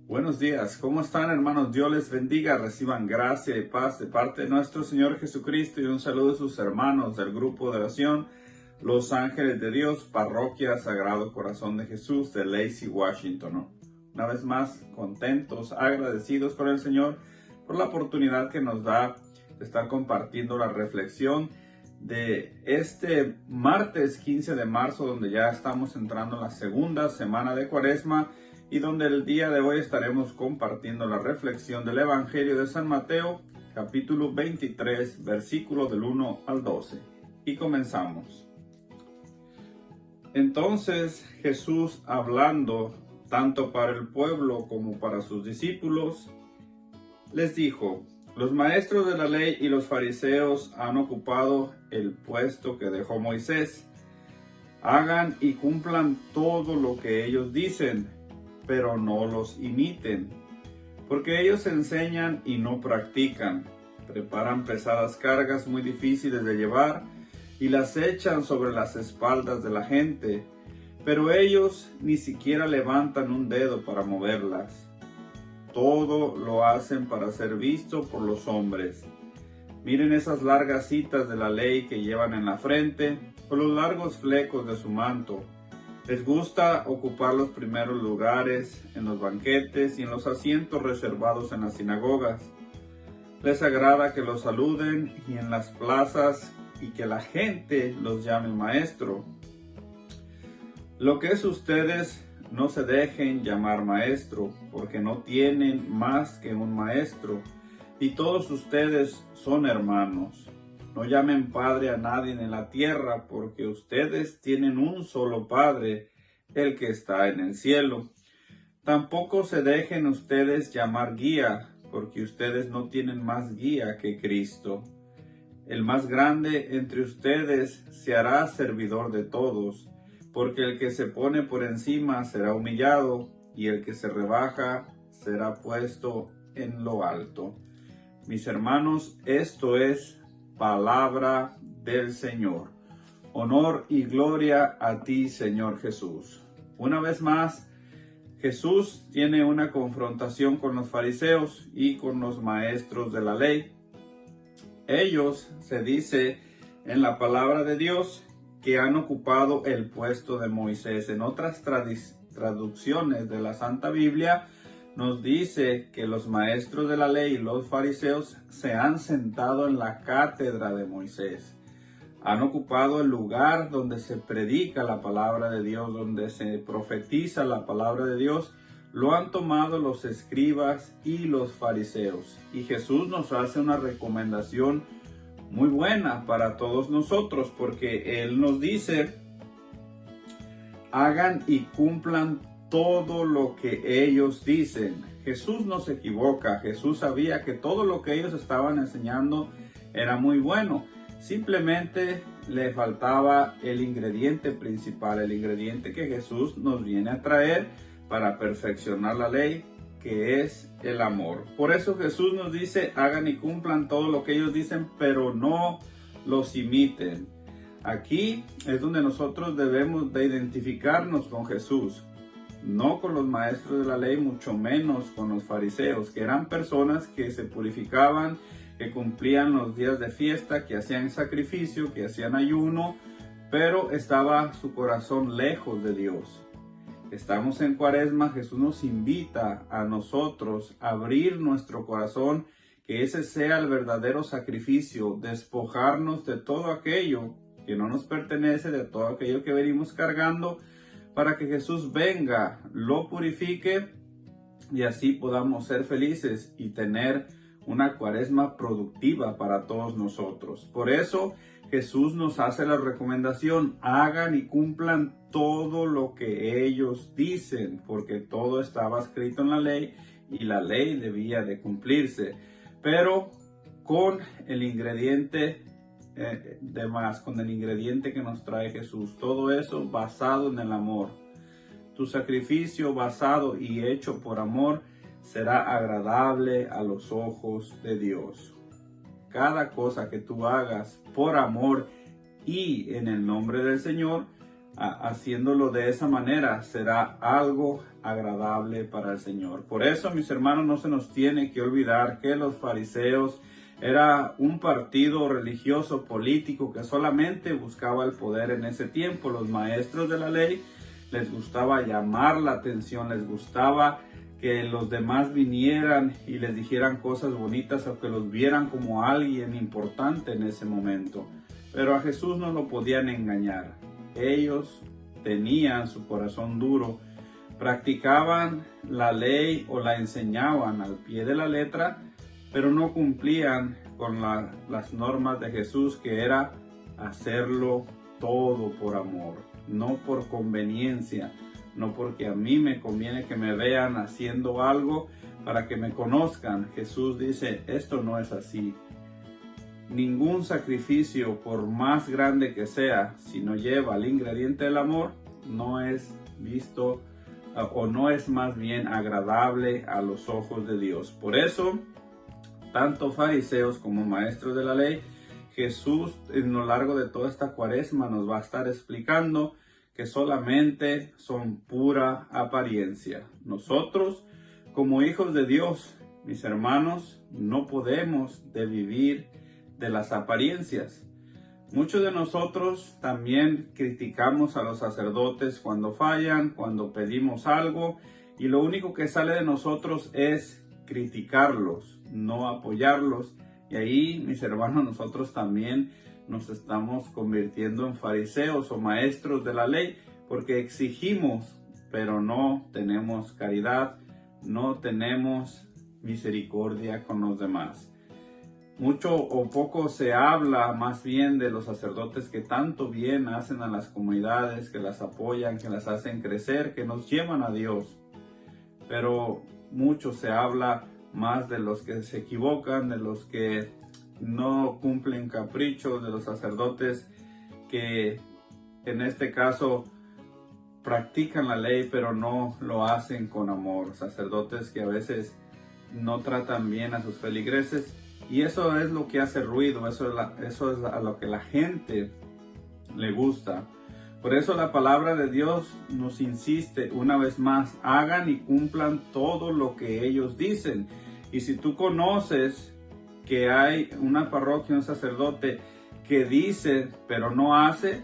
Buenos días, ¿cómo están, hermanos? Dios les bendiga, reciban gracia y paz de parte de nuestro Señor Jesucristo y un saludo a sus hermanos del grupo de oración Los Ángeles de Dios, Parroquia Sagrado Corazón de Jesús de Lacey, Washington, ¿no? Una vez más, contentos, agradecidos con el Señor por la oportunidad que nos da de estar compartiendo la reflexión de este martes 15 de marzo, donde ya estamos entrando en la segunda semana de Cuaresma, y donde el día de hoy estaremos compartiendo la reflexión del Evangelio de San Mateo, capítulo 23, versículo del 1 al 12. Y comenzamos. Entonces Jesús, hablando tanto para el pueblo como para sus discípulos, les dijo: los maestros de la ley y los fariseos han ocupado el puesto que dejó Moisés. Hagan y cumplan todo lo que ellos dicen, pero no los imiten, porque ellos enseñan y no practican. Preparan pesadas cargas muy difíciles de llevar y las echan sobre las espaldas de la gente, pero ellos ni siquiera levantan un dedo para moverlas. Todo lo hacen para ser visto por los hombres. Miren esas largas citas de la ley que llevan en la frente, o los largos flecos de su manto. Les gusta ocupar los primeros lugares en los banquetes y en los asientos reservados en las sinagogas. Les agrada que los saluden y en las plazas y que la gente los llame maestro. Lo que es ustedes, no se dejen llamar maestro, porque no tienen más que un maestro, y todos ustedes son hermanos. No llamen padre a nadie en la tierra, porque ustedes tienen un solo Padre, el que está en el cielo. Tampoco se dejen ustedes llamar guía, porque ustedes no tienen más guía que Cristo. El más grande entre ustedes se hará servidor de todos, porque el que se pone por encima será humillado, y el que se rebaja será puesto en lo alto. Mis hermanos, esto es palabra del Señor. Honor y gloria a ti, Señor Jesús. Una vez más, Jesús tiene una confrontación con los fariseos y con los maestros de la ley. Ellos, se dice en la palabra de Dios, que han ocupado el puesto de Moisés. En otras traducciones de la Santa Biblia, nos dice que los maestros de la ley y los fariseos se han sentado en la cátedra de Moisés. Han ocupado el lugar donde se predica la palabra de Dios, donde se profetiza la palabra de Dios. Lo han tomado los escribas y los fariseos. Y Jesús nos hace una recomendación muy buena para todos nosotros, porque Él nos dice: hagan y cumplan todo lo que ellos dicen. Jesús no se equivoca. Jesús sabía que todo lo que ellos estaban enseñando era muy bueno. Simplemente le faltaba el ingrediente principal, el ingrediente que Jesús nos viene a traer para perfeccionar la ley, que es el amor. Por eso Jesús nos dice: hagan y cumplan todo lo que ellos dicen, pero no los imiten. Aquí es donde nosotros debemos de identificarnos con Jesús, no con los maestros de la ley, mucho menos con los fariseos, que eran personas que se purificaban, que cumplían los días de fiesta, que hacían sacrificio, que hacían ayuno, pero estaba su corazón lejos de Dios. Estamos en Cuaresma. Jesús nos invita a nosotros a abrir nuestro corazón, que ese sea el verdadero sacrificio, despojarnos de todo aquello que no nos pertenece, de todo aquello que venimos cargando, para que Jesús venga, lo purifique y así podamos ser felices y tener una Cuaresma productiva para todos nosotros. Por eso Jesús nos hace la recomendación: hagan y cumplan todo lo que ellos dicen, porque todo estaba escrito en la ley y la ley debía de cumplirse, pero con el ingrediente con el ingrediente que nos trae Jesús. Todo eso basado en el amor. Tu sacrificio basado y hecho por amor será agradable a los ojos de Dios. Cada cosa que tú hagas por amor y en el nombre del Señor, haciéndolo de esa manera, será algo agradable para el Señor. Por eso, mis hermanos, no se nos tiene que olvidar que los fariseos era un partido religioso político que solamente buscaba el poder en ese tiempo. Los maestros de la ley les gustaba llamar la atención, les gustaba que los demás vinieran y les dijeran cosas bonitas o que los vieran como alguien importante en ese momento. Pero a Jesús no lo podían engañar. Ellos tenían su corazón duro, practicaban la ley o la enseñaban al pie de la letra, pero no cumplían con las normas de Jesús, que era hacerlo todo por amor, no por conveniencia, no porque a mí me conviene que me vean haciendo algo para que me conozcan. Jesús dice, esto no es así. Ningún sacrificio, por más grande que sea, si no lleva el ingrediente del amor, no es visto o no es más bien agradable a los ojos de Dios. Por eso, tanto fariseos como maestros de la ley, Jesús en lo largo de toda esta cuaresma nos va a estar explicando que solamente son pura apariencia. Nosotros, como hijos de Dios, mis hermanos, no podemos vivir de las apariencias. Muchos de nosotros también criticamos a los sacerdotes cuando fallan, cuando pedimos algo, y lo único que sale de nosotros es criticarlos, no apoyarlos. Y ahí, mis hermanos, nosotros también nos estamos convirtiendo en fariseos o maestros de la ley, porque exigimos, pero no tenemos caridad, no tenemos misericordia con los demás. Mucho o poco se habla más bien de los sacerdotes que tanto bien hacen a las comunidades, que las apoyan, que las hacen crecer, que nos llevan a Dios. Pero mucho se habla más de los que se equivocan, de los que no cumplen caprichos, de los sacerdotes que en este caso practican la ley pero no lo hacen con amor. Sacerdotes que a veces no tratan bien a sus feligreses. Y eso es lo que hace ruido, eso es a lo que la gente le gusta. Por eso la palabra de Dios nos insiste una vez más, hagan y cumplan todo lo que ellos dicen. Y si tú conoces que hay una parroquia, un sacerdote que dice pero no hace,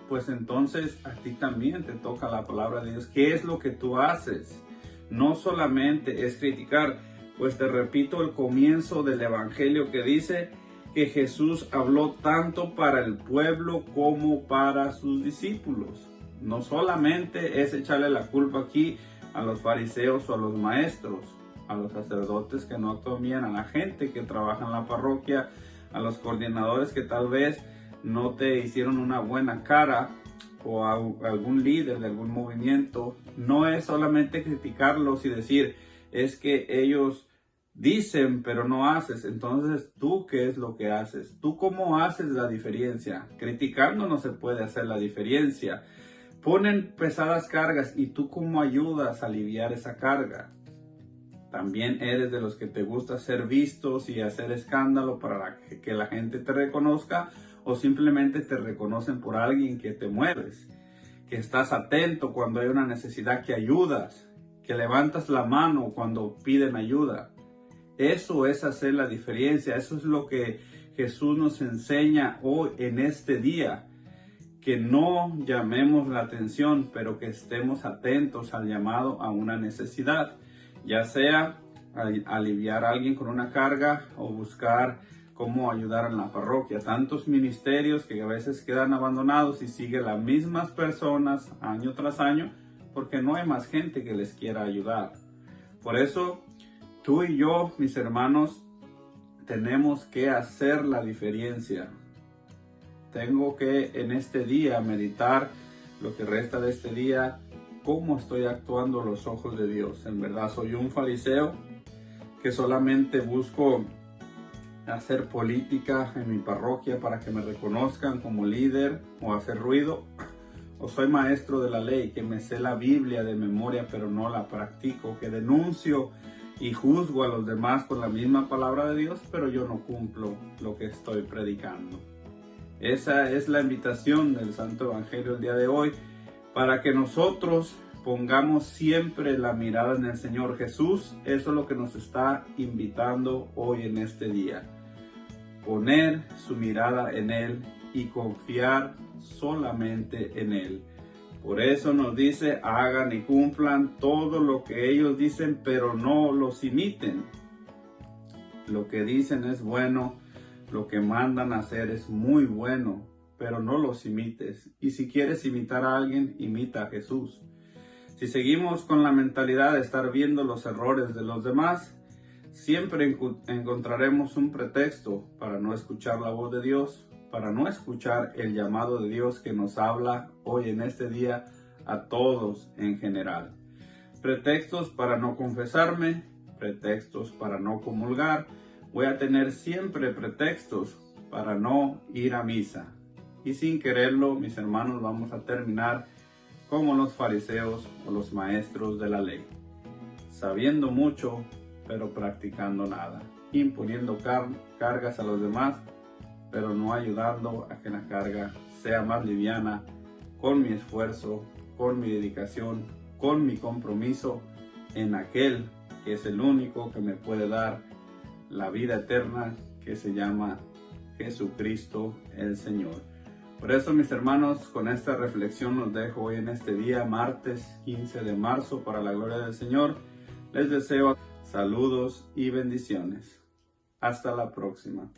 pues entonces a ti también te toca la palabra de Dios. ¿Qué es lo que tú haces? No solamente es criticar. Pues te repito el comienzo del Evangelio que dice que Jesús habló tanto para el pueblo como para sus discípulos. No solamente es echarle la culpa aquí a los fariseos o a los maestros, a los sacerdotes que no actúan bien, a la gente que trabaja en la parroquia, a los coordinadores que tal vez no te hicieron una buena cara, o a algún líder de algún movimiento. No es solamente criticarlos y decir, es que ellos dicen pero no haces. Entonces, ¿tú qué es lo que haces? ¿Tú cómo haces la diferencia? Criticando no se puede hacer la diferencia. Ponen pesadas cargas y tú cómo ayudas a aliviar esa carga. También eres de los que te gusta ser vistos y hacer escándalo para que la gente te reconozca, o simplemente te reconocen por alguien que te mueves, que estás atento cuando hay una necesidad, que ayudas, que levantas la mano cuando piden ayuda. Eso es hacer la diferencia. Eso es lo que Jesús nos enseña hoy en este día. Que no llamemos la atención, pero que estemos atentos al llamado a una necesidad. Ya sea aliviar a alguien con una carga o buscar cómo ayudar en la parroquia. Tantos ministerios que a veces quedan abandonados y siguen las mismas personas año tras año porque no hay más gente que les quiera ayudar. Por eso, tú y yo, mis hermanos, tenemos que hacer la diferencia. Tengo que en este día meditar lo que resta de este día, cómo estoy actuando a los ojos de Dios. En verdad soy un fariseo que solamente busco hacer política en mi parroquia para que me reconozcan como líder o hacer ruido. O soy maestro de la ley, que me sé la Biblia de memoria pero no la practico, que denuncio y juzgo a los demás con la misma palabra de Dios, pero yo no cumplo lo que estoy predicando. Esa es la invitación del Santo Evangelio el día de hoy, para que nosotros pongamos siempre la mirada en el Señor Jesús. Eso es lo que nos está invitando hoy en este día. Poner su mirada en Él y confiar solamente en Él. Por eso nos dice, hagan y cumplan todo lo que ellos dicen, pero no los imiten. Lo que dicen es bueno, lo que mandan a hacer es muy bueno, pero no los imites. Y si quieres imitar a alguien, imita a Jesús. Si seguimos con la mentalidad de estar viendo los errores de los demás, siempre encontraremos un pretexto para no escuchar la voz de Dios, para no escuchar el llamado de Dios que nos habla hoy en este día a todos en general. Pretextos para no confesarme, pretextos para no comulgar. Voy a tener siempre pretextos para no ir a misa. Y sin quererlo, mis hermanos, vamos a terminar como los fariseos o los maestros de la ley, sabiendo mucho, pero practicando nada, imponiendo cargas a los demás, pero no ayudando a que la carga sea más liviana con mi esfuerzo, con mi dedicación, con mi compromiso en aquel que es el único que me puede dar la vida eterna, que se llama Jesucristo el Señor. Por eso, mis hermanos, con esta reflexión los dejo hoy en este día, martes 15 de marzo, para la gloria del Señor. Les deseo saludos y bendiciones. Hasta la próxima.